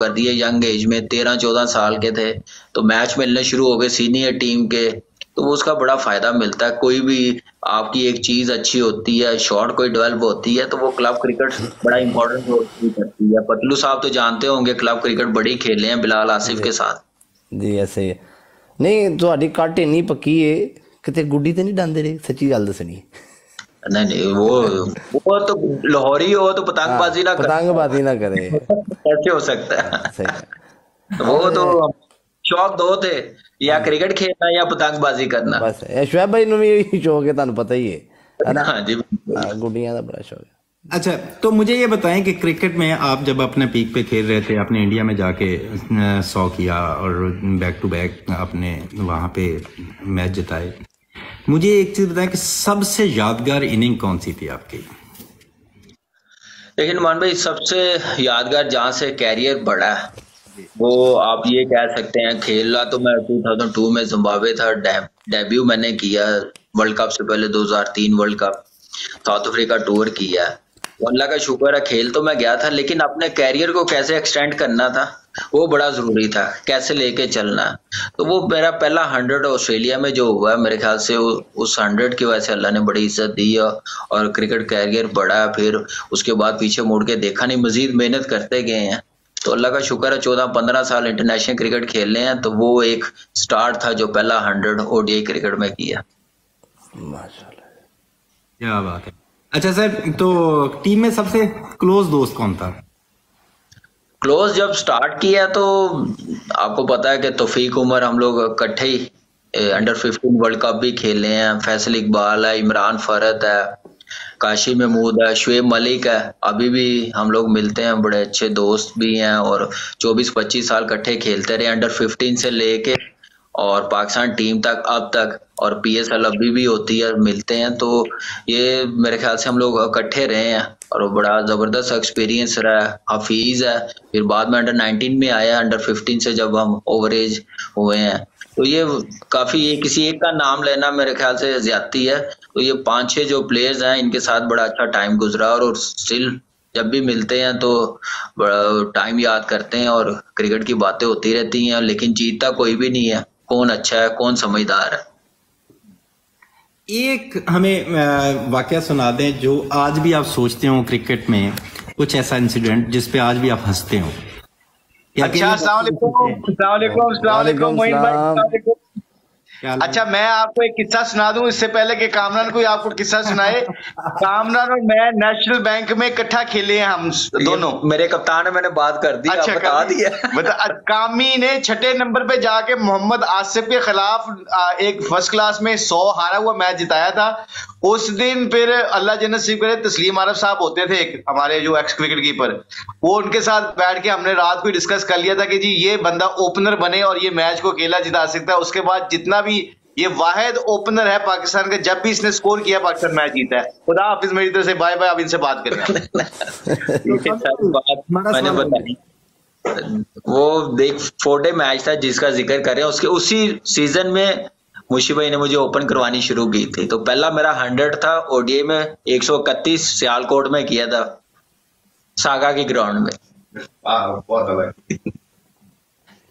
कर दिए young age में, 13-14 साल के थे तो मैच मिलने शुरू हो गए सीनियर टीम के। तो वो उसका बड़ा फायदा मिलता है। कोई भी आपकी एक चीज अच्छी होती है, शॉट कोई डेवलप होती है, तो वो क्लब क्रिकेट बड़ा इंपॉर्टेंट रोल प्ले करती है। पतलू साहब तो जानते होंगे, क्लब क्रिकेट बड़ी खेले हैं बिलाल आसिफ जी के साथ। जी ऐसे ही है। नहीं ਤੁਹਾਡੀ ਕੱਟ ਇੰਨੀ ਪੱਕੀ ਏ ਕਿਤੇ ਗੁੱਡੀ ਤੇ ਨਹੀਂ ਡਾਂਦੇ ਰਹੇ ਸੱਚੀ ਗੱਲ ਦੱਸਣੀ। नहीं नहीं, वो तो लाहौरी हो तो हाँ पतंगबाजी ना पतंगबाजी ना करे। कर कैसे हो सकता हाँ है? सही है। वो और तो शौक दो थे, या हाँ क्रिकेट खेलना या पतंगबाजी करना। बस ਸ਼ੁਐਬ ਭਾਈ ਨੂੰ ਵੀ ਸ਼ੌਕ ਹੈ ਤੁਹਾਨੂੰ ਪਤਾ ਹੀ ਹੈ ਨਾ। हाँ जी बिल्कुल। हाँ गुड्डियां ਦਾ बड़ा शौक है। अच्छा, तो मुझे ये बताएं कि क्रिकेट में आप जब अपने पीक पे खेल रहे थे, आपने इंडिया में जाके 100 किया और बैक टू बैक आपने वहां पे मैच जिताए। मुझे एक चीज बताएं कि सबसे यादगार इनिंग कौन सी थी आपकी? लेकिन मान भाई, सबसे यादगार जहाँ से कैरियर बढ़ा है, वो आप ये कह सकते हैं, खेला तो मैं 2002 में जिम्बाब्वे था, डेब्यू मैंने किया वर्ल्ड कप से पहले, 2003 world cup, south Africa tour किया। तो अल्लाह का शुक्र है, खेल तो मैं गया था, लेकिन अपने कैरियर को कैसे एक्सटेंड करना था वो बड़ा जरूरी था, कैसे लेके चलना। तो वो मेरा पहला 100 ऑस्ट्रेलिया में जो हुआ, मेरे ख्याल से उस 100 की वजह से अल्लाह ने बड़ी इज्जत दी है और क्रिकेट कैरियर बढ़ा। फिर उसके बाद पीछे मुड़ के देखा नहीं, मजीद मेहनत करते गए हैं। तो अल्लाह का शुक्र है, 14-15 साल इंटरनेशनल क्रिकेट खेले हैं, तो वो एक स्टार्ट था जो पहला 100 ओडीआई क्रिकेट में किया। माशाल्लाह क्या बात है। अच्छा सर, तो टीम में सबसे क्लोज दोस्त कौन था? क्लोज जब स्टार्ट किया तो आपको पता है कि तौफीक उमर, हम लोग इकट्ठे ही अंडर 15 वर्ल्ड कप भी खेले हैं। फैसल इकबाल है, इमरान फरत है, काशी महमूद है, शुएब मलिक है, अभी भी हम लोग मिलते हैं, बड़े अच्छे दोस्त भी हैं। और 24-25 साल इकट्ठे खेलते रहे, अंडर 15 से लेके और पाकिस्तान टीम तक अब तक, और पीएसएल अभी भी होती है, मिलते हैं। तो ये मेरे ख्याल से हम लोग इकट्ठे रहे हैं और बड़ा जबरदस्त एक्सपीरियंस रहा है। हफीज है, फिर बाद में अंडर 19 में आया, अंडर 15 से जब हम ओवर एज हुए हैं। तो ये काफी, ये किसी एक का नाम लेना मेरे ख्याल से ज्यादती है। तो ये 5-6 जो प्लेयर्स हैं, इनके साथ बड़ा अच्छा टाइम गुजरा, और स्टिल जब भी मिलते हैं तो बड़ा टाइम याद करते हैं और क्रिकेट की बातें होती रहती हैं। लेकिन जीतता कोई भी नहीं है, कौन अच्छा है कौन समझदार है। एक हमें वाकया सुना दें जो आज भी आप सोचते हो क्रिकेट में, कुछ ऐसा इंसिडेंट जिस पे आज भी आप हंसते हो। अच्छा, अस्सलाम वालेकुम, अस्सलाम वालेकुम, अस्सलाम वालेकुम मोइन भाई, अस्सलाम वालेकुम। अच्छा, मैं आपको एक किस्सा सुना दूं इससे पहले कि कामरान कोई आपको किस्सा सुनाए। कामरान और मैं नेशनल बैंक में इकट्ठा खेले हैं हम दोनों। मेरे कप्तान ने, मैंने बात कर दी, अच्छा, बता दिया। कामी ने 6ठे नंबर पे जाके मोहम्मद आसिफ के खिलाफ एक फर्स्ट क्लास में 100 हारा हुआ मैच जिताया था। उस दिन फिर अल्लाह जन्नत नसीब करे, तस्लीम आरफ साहब होते थे एक हमारे जो एक्स क्रिकेट कीपर, वो उनके साथ बैठ के हमने रात को डिस्कस कर लिया था कि जी ये बंदा ओपनर बने और ये मैच को अकेला जिता सकता है। उसके बाद जितना भी, ये वाहिद ओपनर है पाकिस्तान का, जब भी इसने स्कोर किया पाकिस्तान मैच जीता है। खुदा हाफिज, मेरी तरफ से बाय बाय। अब इनसे बात करें। मैंने बताई, वो देख 4 डे मैच था जिसका जिक्र करें, उसके उसी सीजन में मुशी भाई ने मुझे ओपन करवानी शुरू की थी। तो पहला मेरा 100 था ओडीआई में, 131 सियालकोट में किया था, सागा की ग्राउंड में।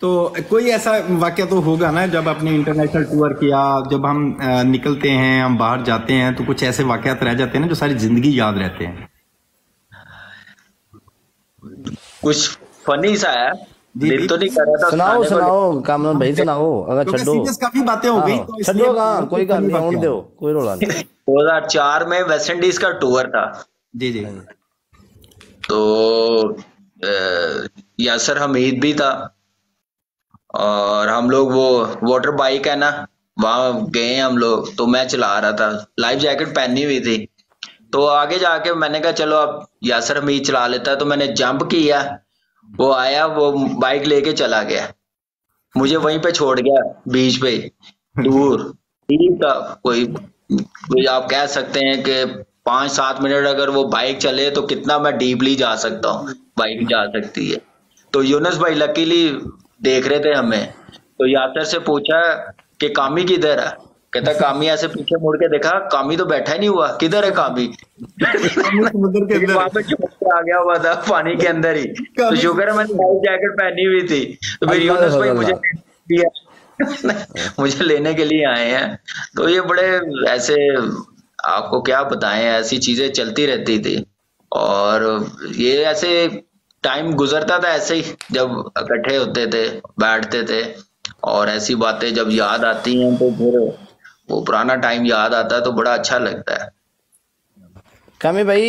तो कोई ऐसा वाकया तो होगा ना, जब आपने इंटरनेशनल टूर किया, जब हम निकलते हैं, हम बाहर जाते हैं, तो कुछ ऐसे वाकयात रह जाते हैं ना जो सारी जिंदगी याद रहते हैं। कुछ फनी सा है, दिल तो नहीं कर रहा था सुनाओ सुनाने को, सुनाओ कामरान भाई सुनाओ। अगर छड्डो सीरियस काफी बातें हो गई तो छड्डो कहाँ, कोई गल नहीं, आउण दो, कोई रोला नहीं। 2004 में वेस्ट इंडीज का टूर था। जी जी। तो यासर हमीद भी था और हम लोग, वो वाटर बाइक है ना, वहां गए हम लोग। तो मैं चला रहा था, लाइफ जैकेट पहनी हुई थी। तो आगे जाके मैंने कहा चलो अब यासर हमीद चला लेता है, तो मैंने जंप किया, वो आया, वो बाइक लेके चला गया, मुझे वहीं पे छोड़ गया बीच पे दूर। ठीक था, कोई आप कह सकते हैं कि 5-7 मिनट अगर वो बाइक चले तो कितना मैं डीपली जा सकता हूँ, बाइक जा सकती है। तो यूनुस भाई लकीली देख रहे थे हमें, तो यासर से पूछा कि कामी किधर है। कहता कामी, ऐसे पीछे मुड़ के देखा, कामी तो बैठा ही नहीं हुआ, किधर है कामी? वहां पे ऊपर आ गया हुआ था पानी के अंदर ही, तो शुक्र है मैंने लाइफ जैकेट पहनी हुई थी। तो फिर यूनुस भाई मुझे मुझे लेने के लिए आए हैं। तो ये बड़े ऐसे, आपको क्या बताएं, ऐसी चीजें चलती रहती थी। और ये ऐसे टाइम गुजरता था ऐसे ही, जब इकट्ठे होते थे, बैठते थे, और ऐसी बातें जब याद आती हैं तो फिर वो पुराना टाइम याद आता है तो बड़ा अच्छा लगता है। कामी भाई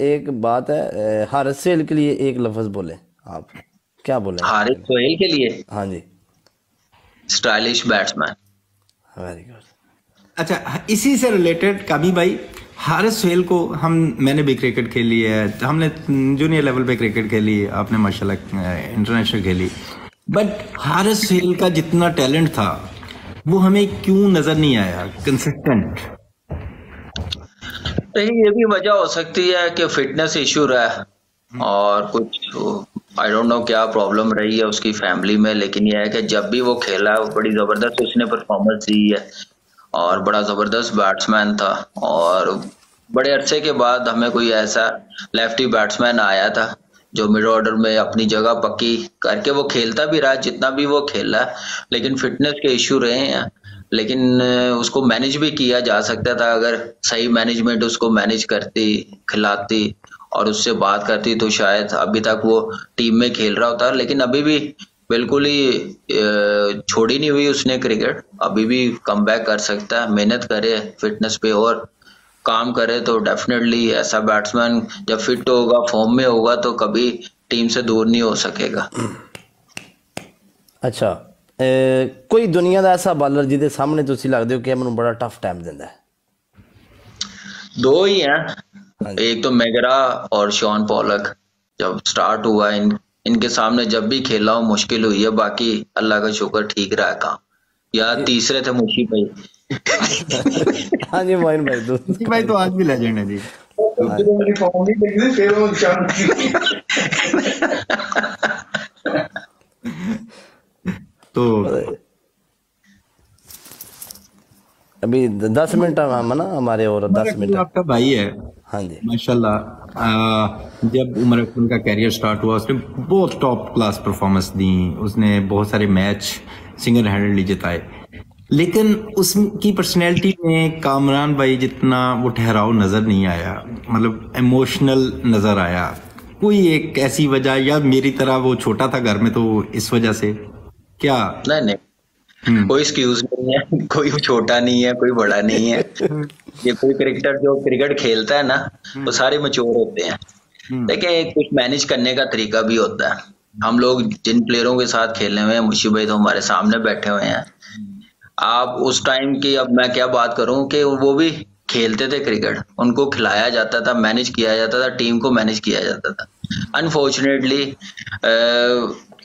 एक बात है, हारिस सोहेल के लिए एक लफ्ज बोले आप, क्या बोले? हारिस सोहेल के लिए हाँ जी। Stylish batsman. Very good. अच्छा, इसी से रिलेटेड कामी भाई, हारिस सोहेल को मैंने भी क्रिकेट खेली है, हमने जूनियर लेवल पे क्रिकेट खेली, आपने माशाल्लाह इंटरनेशनल खेली, बट हारिस सोहेल का जितना टैलेंट था वो हमें क्यों नजर नहीं आया कंसिस्टेंट? नहीं, ये भी वजह हो सकती है कि फिटनेस इशू रहा और कुछ, आई डोंट नो क्या प्रॉब्लम रही है उसकी फैमिली में, लेकिन यह है कि जब भी वो खेला बड़ी जबरदस्त उसने परफॉर्मेंस दी है और बड़ा जबरदस्त बैट्समैन था। और बड़े अरसे के बाद हमें कोई ऐसा लेफ्टी बैट्समैन आया था जो मिड ऑर्डर में अपनी जगह पक्की करके वो खेलता भी रहा जितना भी वो खेला, लेकिन फिटनेस के इश्यू रहे हैं। लेकिन उसको मैनेज भी किया जा सकता था, अगर सही मैनेजमेंट उसको मैनेज करती, खिलाती और उससे बात करती तो शायद अभी तक वो टीम में खेल रहा होता। लेकिन अभी भी बिल्कुल ही छोड़ी नहीं हुई उसने क्रिकेट, अभी भी कम बैक कर सकता है, मेहनत करे फिटनेस पे और काम करे तो डेफिनेटली ऐसा बैट्समैन जब फिट होगा, फॉर्म में होगा तो कभी टीम से दूर नहीं हो सकेगा। अच्छा, कोई दुनिया का ऐसा बालर जिहदे सामने तुसीं लगदे हो कि मैनूं बड़ा टफ टाइम दिंदा है? दो ही हैं, एक तो मैगरा और शॉन पॉलक। जब स्टार्ट हुआ इनके सामने जब भी खेला हो मुश्किल हुई है, बाकी अल्लाह का शुक्र ठीक रहा काम। या तीसरे थे मुशी भाई। हाँ जी मोइन भाई, मुशी भाई तो आज भी लेजेंड है जी। तो अभी 10 मिनट हम ना हमारे, और 10 मिनट। आपका भाई है, हाँ जी माशाल्लाह, जब उमर अकरम का कैरियर स्टार्ट हुआ उसने बहुत टॉप क्लास परफॉर्मेंस दी, उसने बहुत सारे मैच सिंगल हैंडेडली जिताए, लेकिन उसकी पर्सनैलिटी में कामरान भाई जितना वो ठहराव नजर नहीं आया, मतलब इमोशनल नजर आया। कोई एक ऐसी वजह, या मेरी तरह वो छोटा था घर में तो इस वजह से क्या? नहीं, कोई एक्सक्यूज नहीं है, कोई छोटा नहीं है, कोई बड़ा नहीं है। ये कोई क्रिकेटर जो क्रिकेट खेलता है ना वो सारे मैच्योर होते हैं। देखिए, कुछ मैनेज करने का तरीका भी होता है। हम लोग जिन प्लेयरों के साथ खेलने हुए हैं, मुशी भाई तो हमारे सामने बैठे हुए हैं, आप उस टाइम की, अब मैं क्या बात करूं कि वो भी खेलते थे क्रिकेट, उनको खिलाया जाता था, मैनेज किया जाता था, टीम को मैनेज किया जाता था। अनफॉर्चुनेटली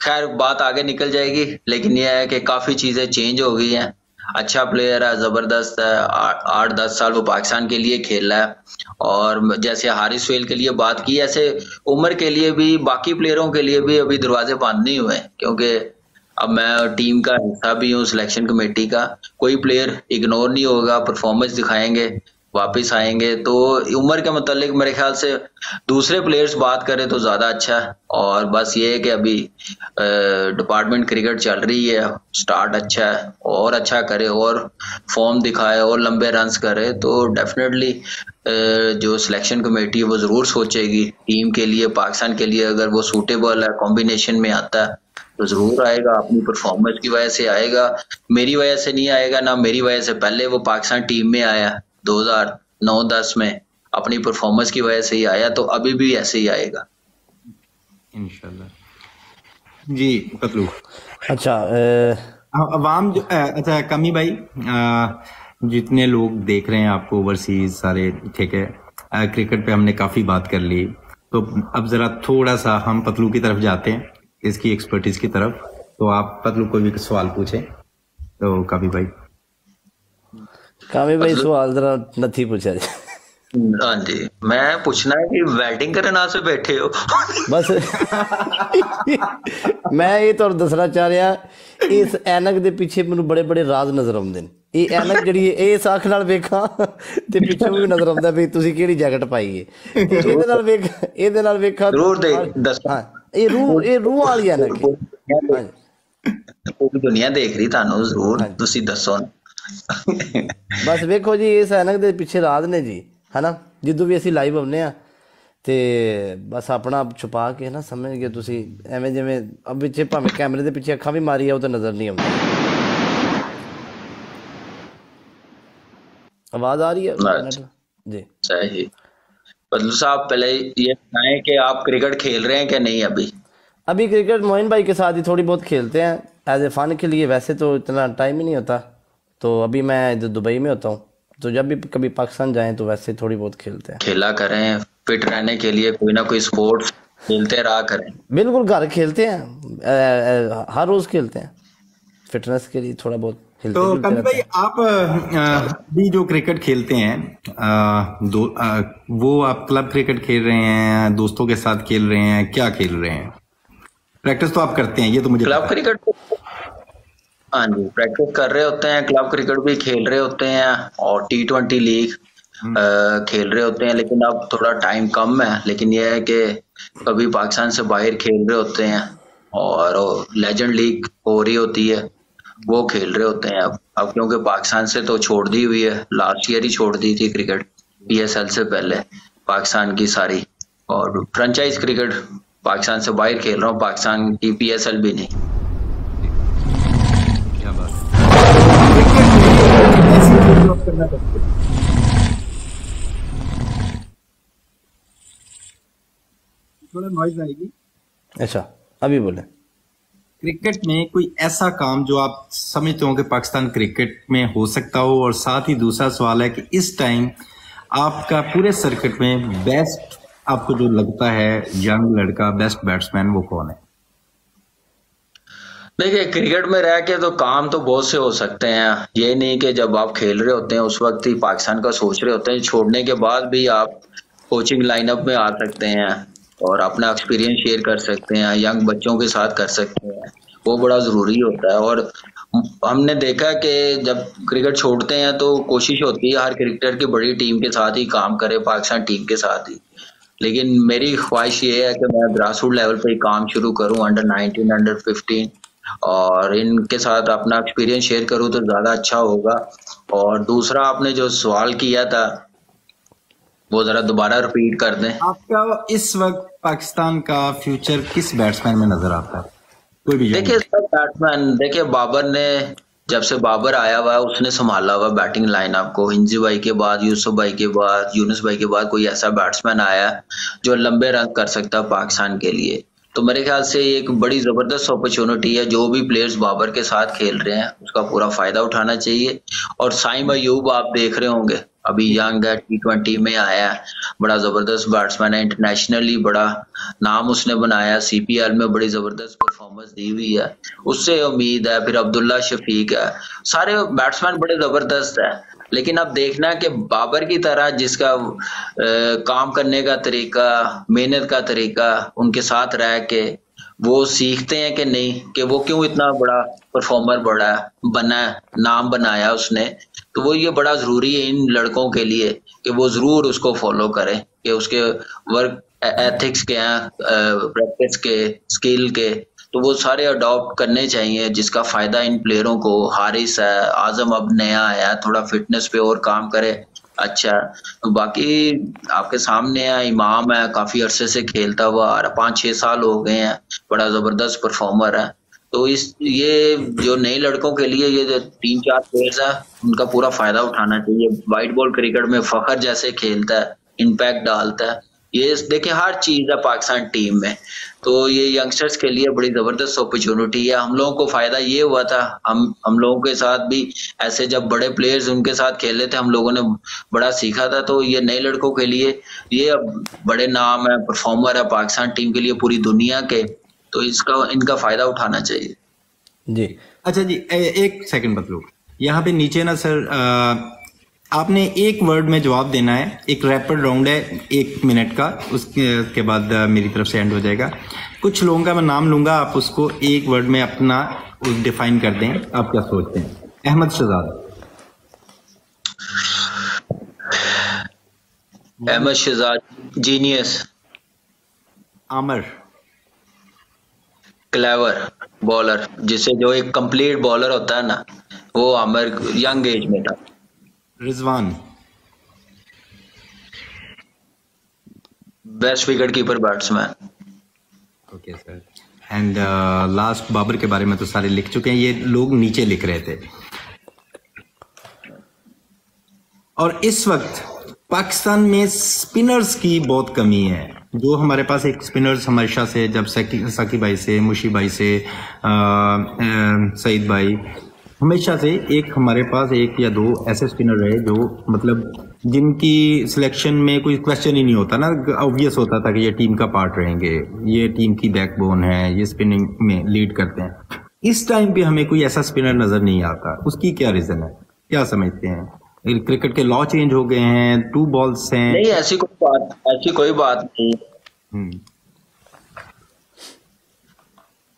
खैर बात आगे निकल जाएगी, लेकिन यह है कि काफी चीजें चेंज हो गई हैं। अच्छा प्लेयर है, जबरदस्त है, 8-10 साल वो पाकिस्तान के लिए खेला है। और जैसे हारिस सोहेल के लिए बात की, ऐसे उमर के लिए भी, बाकी प्लेयरों के लिए भी अभी दरवाजे बंद नहीं हुए, क्योंकि अब मैं टीम का हिस्सा भी हूँ, सिलेक्शन कमेटी का। कोई प्लेयर इग्नोर नहीं होगा, परफॉर्मेंस दिखाएंगे, वापस आएंगे। तो उम्र के मुतालिक मेरे ख्याल से दूसरे प्लेयर्स बात करें तो ज्यादा अच्छा है। और बस ये है कि अभी डिपार्टमेंट क्रिकेट चल रही है, स्टार्ट अच्छा है, और अच्छा करे और फॉर्म दिखाए और लंबे रन्स करे तो डेफिनेटली जो सिलेक्शन कमेटी है वो जरूर सोचेगी टीम के लिए, पाकिस्तान के लिए अगर वो सूटेबल है, कॉम्बिनेशन में आता है तो जरूर आएगा। अपनी परफॉर्मेंस की वजह से आएगा, मेरी वजह से नहीं आएगा, ना मेरी वजह से। पहले वो पाकिस्तान टीम में आया 2009-10 में, अपनी परफॉर्मेंस की वजह से ही आया, तो अभी भी ऐसे ही आएगा इंशाल्लाह। जी पतलू। अच्छा, अवाम अच्छा कमी भाई, जितने लोग देख रहे हैं आपको ओवरसीज सारे, ठीक है, क्रिकेट पे हमने काफी बात कर ली, तो अब जरा थोड़ा सा हम पतलू की तरफ जाते हैं, इसकी एक्सपर्टीज की तरफ। तो आप पतलू कोई भी सवाल पूछे तो कामी भाई सवाल जरा नथी पूछा हाँ जी, मैं पूछना है कि वेडिंग करने से बैठे हो? बस मैं ये तो दसना चाह रहा, इस ਐਨਕ ਦੇ ਪਿੱਛੇ ਮੈਨੂੰ ਬੜੇ ਬੜੇ ਰਾਜ਼ ਨਜ਼ਰ ਆਉਂਦੇ ਨੇ। ਇਹ ਐਨਕ ਜਿਹੜੀ ਹੈ ਇਸ ਅੱਖ ਨਾਲ ਵੇਖਾਂ ਤੇ ਪਿੱਛੋਂ ਵੀ ਨਜ਼ਰ ਆਉਂਦਾ ਵੀ ਤੁਸੀਂ ਕਿਹੜੀ ਜੈਕਟ ਪਾਈ ਹੈ, ਤੇ ਇਹਦੇ ਨਾਲ ਵੇਖਾਂ ਜ਼ਰੂਰ ਦੱਸੋ। ਹਾਂ, ਇਹ ਰੂਹ ਵਾਲੀ ਐਨਕ ਹੈ। ਪੂਰੀ ਦੁਨੀਆ ਦੇਖ ਰਹੀ ਤੁਹਾਨੂੰ, ਜ਼ਰੂਰ ਤੁਸੀਂ ਦੱਸੋ। ਬਸ ਵੇਖੋ ਜੀ, ਇਸ ਐਨਕ ਦੇ ਪਿੱਛੇ ਰਾਜ਼ ਨੇ ਜੀ, ਹਨਾ। ਜਦੋਂ ਵੀ ਅਸੀਂ ਲਾਈਵ ਆਉਂਦੇ ਆ ਤੇ ਬਸ ਆਪਣਾ ਛੁਪਾ ਕੇ ਨਾ, ਸਮਝ ਗਏ ਤੁਸੀਂ, ਐਵੇਂ ਜਿਵੇਂ ਪਿੱਛੇ ਭਾਵੇਂ ਕੈਮਰੇ ਦੇ ਪਿੱਛੇ ਅੱਖਾਂ ਵੀ ਮਾਰੀ ਆ, ਉਹ ਤਾਂ ਨਜ਼ਰ ਨਹੀਂ ਆਉਂਦੀ। आवाज आ रही है जी? सही। बदलू साहब, पहले ये बताएं कि आप क्रिकेट खेल रहे हैं कि नहीं अभी? अभी क्रिकेट मोइन भाई के साथ ही थोड़ी बहुत खेलते हैं एज ए फन के लिए, वैसे तो इतना टाइम ही नहीं होता। तो अभी मैं दुबई में होता हूँ, तो जब भी कभी पाकिस्तान जाएं तो वैसे थोड़ी बहुत खेलते हैं। खेला करें, फिट रहने के लिए कोई ना कोई स्पोर्ट्स खेलते रहा करें। बिल्कुल, घर खेलते हैं, हर रोज खेलते हैं, फिटनेस के लिए थोड़ा बहुत। तो कभी भाई, आप अभी जो क्रिकेट खेलते हैं, वो आप क्लब क्रिकेट खेल रहे हैं, दोस्तों के साथ खेल रहे हैं, क्या खेल रहे हैं? प्रैक्टिस तो आप करते हैं, ये तो मुझे क्लब क्रिकेट, हाँ जी, प्रैक्टिस कर रहे होते हैं, क्लब क्रिकेट भी खेल रहे होते हैं और T20 लीग खेल रहे होते हैं। लेकिन अब थोड़ा टाइम कम है, लेकिन यह है कि कभी पाकिस्तान से बाहर खेल रहे होते हैं और लेजेंड लीग हो रही होती है, वो खेल रहे होते हैं। अब क्योंकि पाकिस्तान से तो छोड़ दी हुई है, लास्ट ईयर ही छोड़ दी थी क्रिकेट, PSL से पहले पाकिस्तान की सारी, और फ्रेंचाइज क्रिकेट पाकिस्तान से बाहर खेल रहा हूँ, पाकिस्तान की PSL भी नहीं। क्या बात थोड़ा नॉइज आएगी। अच्छा, अभी बोले। क्रिकेट में कोई ऐसा काम जो आप समझते हो कि पाकिस्तान क्रिकेट में हो सकता हो, और साथ ही दूसरा सवाल है कि इस टाइम आपका पूरे सर्किट में बेस्ट आपको जो लगता है यंग लड़का, बेस्ट बैट्समैन, वो कौन है? देखिए, क्रिकेट में रह के तो काम तो बहुत से हो सकते हैं। ये नहीं कि जब आप खेल रहे होते हैं उस वक्त ही पाकिस्तान का सोच रहे होते हैं, छोड़ने के बाद भी आप कोचिंग लाइनअप में आ सकते हैं और अपना एक्सपीरियंस शेयर कर सकते हैं, यंग बच्चों के साथ कर सकते हैं, वो बड़ा जरूरी होता है। और हमने देखा कि जब क्रिकेट छोड़ते हैं तो कोशिश होती है हर क्रिकेटर की बड़ी टीम के साथ ही काम करे, पाकिस्तान टीम के साथ ही। लेकिन मेरी ख्वाहिश ये है कि मैं ग्रास रूट लेवल पे ही काम शुरू करूं, अंडर 19, अंडर 15, और इनके साथ अपना एक्सपीरियंस शेयर करूं तो ज्यादा अच्छा होगा। और दूसरा, आपने जो सवाल किया था वो जरा दोबारा रिपीट कर दें। आपका इस वक्त पाकिस्तान का फ्यूचर किस बैट्समैन में नजर आता है? कोई भी देखिए, सब बैट्समैन, देखिए बाबर ने, जब से बाबर आया हुआ है उसने संभाला हुआ बैटिंग लाइनअप को। हिंजी भाई के बाद, यूसुफ भाई के बाद, यूनुस भाई के बाद कोई ऐसा बैट्समैन आया जो लंबे रन कर सकता पाकिस्तान के लिए। तो मेरे ख्याल से एक बड़ी जबरदस्त अपॉर्चुनिटी है, जो भी प्लेयर्स बाबर के साथ खेल रहे हैं उसका पूरा फायदा उठाना चाहिए। और साइम अयूब आप देख रहे होंगे, अभी यंग है, T20 में आया है, बड़ा जबरदस्त बैट्समैन है, इंटरनेशनली बड़ा नाम उसने बनाया, CPL में बड़ी जबरदस्त परफॉर्मेंस दी हुई है, उससे उम्मीद है। फिर अब्दुल्ला शफीक है, सारे बैट्समैन बड़े जबरदस्त है। लेकिन अब देखना कि बाबर की तरह जिसका काम करने का तरीका, मेहनत का तरीका, उनके साथ रह के वो सीखते हैं कि नहीं, कि वो क्यों इतना बड़ा परफॉर्मर बना, नाम बनाया उसने। तो वो ये बड़ा जरूरी है इन लड़कों के लिए कि वो जरूर उसको फॉलो करें, कि उसके वर्क एथिक्स के हैं, प्रैक्टिस के, स्किल के, तो वो सारे अडॉप्ट करने चाहिए, जिसका फायदा इन प्लेयरों को। हारिस है, आजम अब नया आया, थोड़ा फिटनेस पे और काम करे, अच्छा। तो बाकी आपके सामने है, इमाम है, काफी अरसे से खेलता हुआ, 5-6 साल हो गए हैं, बड़ा जबरदस्त परफॉर्मर है। तो ये जो नए लड़कों के लिए ये जो 3-4 प्लेयर्स है, उनका पूरा फायदा उठाना चाहिए। व्हाइट बॉल क्रिकेट में फखर जैसे खेलता है, इम्पैक्ट डालता है, ये देखिए हर चीज है पाकिस्तान टीम में। तो ये यंगस्टर्स के लिए बड़ी जबरदस्त अपॉर्चुनिटी है। हम लोगों को फायदा ये हुआ था, हम लोगों के साथ भी ऐसे जब बड़े प्लेयर्स उनके साथ खेले थे, हम लोगों ने बड़ा सीखा था। तो ये नए लड़कों के लिए ये अब बड़े नाम है, परफॉर्मर है पाकिस्तान टीम के लिए पूरी दुनिया के, तो इनका फायदा उठाना चाहिए जी। अच्छा जी, एक सेकंड बतलो, यहाँ पे नीचे ना सर आपने एक वर्ड में जवाब देना है, एक रैपिड राउंड है 1 मिनट का, उसके बाद मेरी तरफ से एंड हो जाएगा। कुछ लोगों का मैं नाम लूंगा, आप उसको एक वर्ड में अपना डिफाइन कर दें, आप क्या सोचते हैं? अहमद शहजाद। अहमद शहजाद जीनियस। आमर। क्लेवर बॉलर, जिसे जो एक कंप्लीट बॉलर होता है ना, वो आमिर यंग एज में था। Rizwan. Best wicket keeper batsman. Okay sir. And last Babar के बारे में तो सारे लिख चुके हैं, ये लोग नीचे लिख रहे थे। और इस वक्त पाकिस्तान में स्पिनर्स की बहुत कमी है। जो हमारे पास एक स्पिनर्स हमेशा से, जब साकिब भाई से, मुशी भाई से, सईद भाई, हमेशा से एक हमारे पास एक या दो ऐसे स्पिनर रहे जो मतलब जिनकी सिलेक्शन में कोई क्वेश्चन ही नहीं होता ना, ऑब्वियस होता था कि ये टीम का पार्ट रहेंगे, ये टीम की बैकबोन है, ये स्पिनिंग में लीड करते हैं। इस टाइम पे हमें कोई ऐसा स्पिनर नजर नहीं आता। उसकी क्या रीजन है, क्या समझते हैं? क्रिकेट के लॉ चेंज हो गए हैं, 2 बॉल्स हैं? नहीं, ऐसी कोई बात नहीं।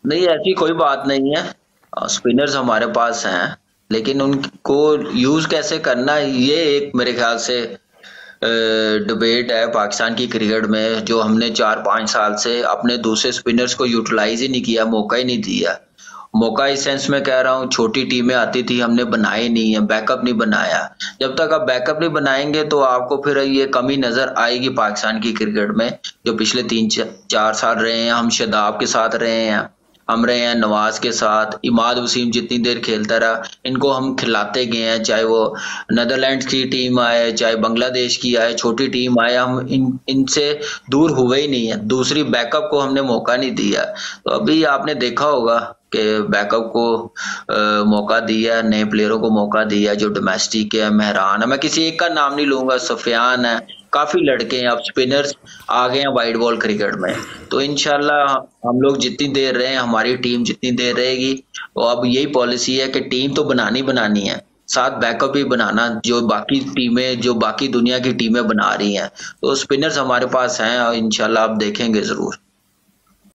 नहीं, ऐसी कोई बात नहीं है। स्पिनर्स हमारे पास हैं, लेकिन उनको यूज कैसे करना, ये एक मेरे ख्याल से डिबेट है पाकिस्तान की क्रिकेट में, जो हमने 4-5 साल से अपने दूसरे स्पिनर्स को यूटिलाइज ही नहीं किया, मौका ही नहीं दिया। मौका इस सेंस में कह रहा हूँ, छोटी टीमें आती थी, हमने बनाए नहीं है, बैकअप नहीं बनाया। जब तक आप बैकअप नहीं बनाएंगे तो आपको फिर ये कमी नजर आएगी पाकिस्तान की क्रिकेट में, जो पिछले 3-4 साल रहे हैं। हम शादाब के साथ रहे हैं, हम रहे हैं नवाज के साथ, इमाद वसीम जितनी देर खेलता रहा, इनको हम खिलाते गए हैं, चाहे वो नेदरलैंड्स की टीम आए, चाहे बांग्लादेश की आए, छोटी टीम आए, हम इनसे दूर हुए ही नहीं है। दूसरी बैकअप को हमने मौका नहीं दिया। तो अभी आपने देखा होगा कि बैकअप को मौका दिया, नए प्लेयरों को मौका दिया, जो डोमेस्टिक है, मेहरान है, मैं किसी एक का नाम नहीं लूंगा, सफियान है, काफी लड़के हैं, अब स्पिनर्स आ गए हैं वाइड बॉल क्रिकेट में। तो इंशाल्लाह हम लोग जितनी देर रहे, हमारी टीम जितनी देर रहेगी, तो अब यही पॉलिसी है कि टीम तो बनानी है, साथ बैकअप भी बनाना, जो बाकी टीमें, जो बाकी दुनिया की टीमें बना रही हैं। तो स्पिनर्स हमारे पास हैं और इंशाल्लाह आप देखेंगे जरूर।